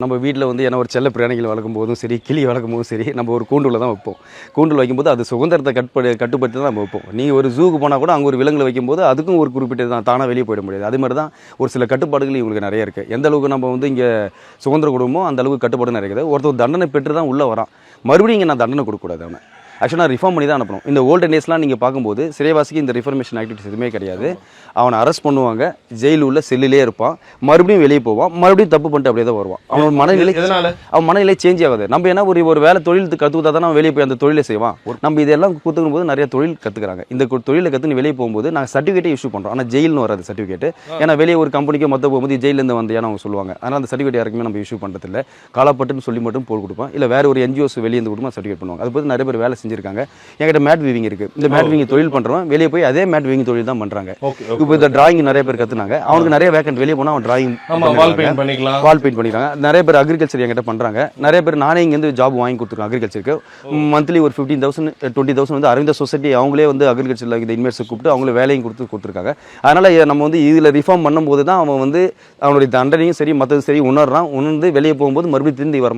நம்ம வீட்டில் வந்து ஏன்னா ஒரு செல்ல பிராணிகள் வளர்க்கும் போதும் சரி, கிளி வளர்க்கும் போதும் சரி, நம்ம ஒரு கூண்டுல தான் வைப்போம். கூண்டில் வைக்கும்போது அது சுதந்திரத்தை கட்டுப்படுத்தி தான் நம்ம வைப்போம். நீங்கள் ஒரு ஜூக்கு போனால் கூட அங்கே ஒரு விலங்குல வைக்கும்போது அதுக்கும் ஒரு குறிப்பிட்டது தான், தானாக வெளியே போயிட முடியாது. அது மாதிரி தான் ஒரு சில கட்டுப்பாடுகள் இவங்களுக்கு நிறைய இருக்குது. எந்த அளவுக்கு நம்ம வந்து இங்கே சுதந்திர குடும்பமோ அந்த அளவுக்கு கட்டுப்பாடு நிறைய இருக்குது. ஒருத்தர் தண்டனை பெற்று தான் உள்ளே வரான், மறுபடியும் இங்கே நான் தண்டனை கொடுக்கக்கூடாது. அவனை ஆக்சுவலாக நான் ரிஃபார்ம் பண்ணி தான் அனுப்பணும். இந்த ஓல்டன் டேஸ்லாம் நீங்கள் பார்க்கும்போது சிறைவாசிக்கு இந்த ரிஃபர்மேஷன் ஆக்டிவிட்டிஸ் எதுவுமே கிடையாது. அவனை அரெஸ்ட் பண்ணுவாங்க, ஜெயில் உள்ள செல்லிலே இருப்பான், மறுபடியும் வெளியே போவான், மறுபடியும் தப்பு பண்ணிட்டு அப்படியே தான் வருவான். அவன் மனநிலை சேஞ்ச் ஆகாது. நம்ம என்ன ஒரு வேலை தொழில் கற்றுக்கிட்டா தான் வெளியே போய் அந்த தொழிலை செய்வான். நம்ம இதெல்லாம் கற்றுக்கும் போது நிறைய தொழில் கற்றுக்கிறாங்க. இந்த தொழிலை கற்று வெளியே போகும்போது நாங்கள் சர்டிஃபிகேட்டை இஷ்யூ பண்ணுறோம். ஆனால் ஜெயில்னு வராது சர்டிஃபிகேட். ஏன்னா வெளியே ஒரு கம்பெனிக்கு மொத்த போகும்போது ஜெயிலேருந்து வந்தியான்னு அவங்க சொல்லுவாங்க. அதனால் அந்த சர்டிஃபிகேட் யாருக்குமே நம்ம இஷ்யூ பண்ணுறதில்ல. காலப்பட்டுன்னு சொல்லி மட்டும் போட்டு கொடுப்போம். இல்லை வேறு ஒரு என்ஜிஓஸ் வெளியே இருந்து கொடுமா சர்டிஃபிகேட் பண்ணுவாங்க. அது போது நிறைய பேர் வேலை செஞ்சிருக்காங்க. என்கிட்ட மேட் வீவிங் இருக்குது. இந்த மேட் வீவிங் தொழில் பண்ணுறோம், வெளியே போய் அதே மேட் வீவிங் தொழில் தான் பண்ணுறாங்க. இப்போ இந்த டிராயிங் நிறைய பேர் கற்றுனாங்க. அவனுக்கு நிறைய வேக்கண்ட் வெளியே போனால் அவன் டிராயிங் வால் பெயிண்ட் பண்ணிக்கிறாங்க. நிறைய பேர் அக்ரிகல்ச்சர் என்கிட்ட பண்ணுறாங்க. நிறைய பேர் நானே இங்கேருந்து ஜாப் வாங்கி கொடுத்துருக்கேன். அக்ரிகல்ச்சருக்கு மந்த்லி ஒரு 15,000 20,000 வந்து அரவிந்த சொசைட்டி அவங்களே வந்து அக்ரிகல்ச்சரில் இந்த இன்வெஸ்ட் கூப்பிட்டு அவங்களே வேலையும் கொடுத்துருக்காங்க. அதனால் நம்ம வந்து இதில் ரிஃபார்ம் பண்ணும்போது தான் அவன் வந்து அவனுடைய தண்டனையும் சரி மற்றது சரி உணர்றான். உணர்ந்து வெளியே போகும்போது மறுபடியும் திரும்பி வர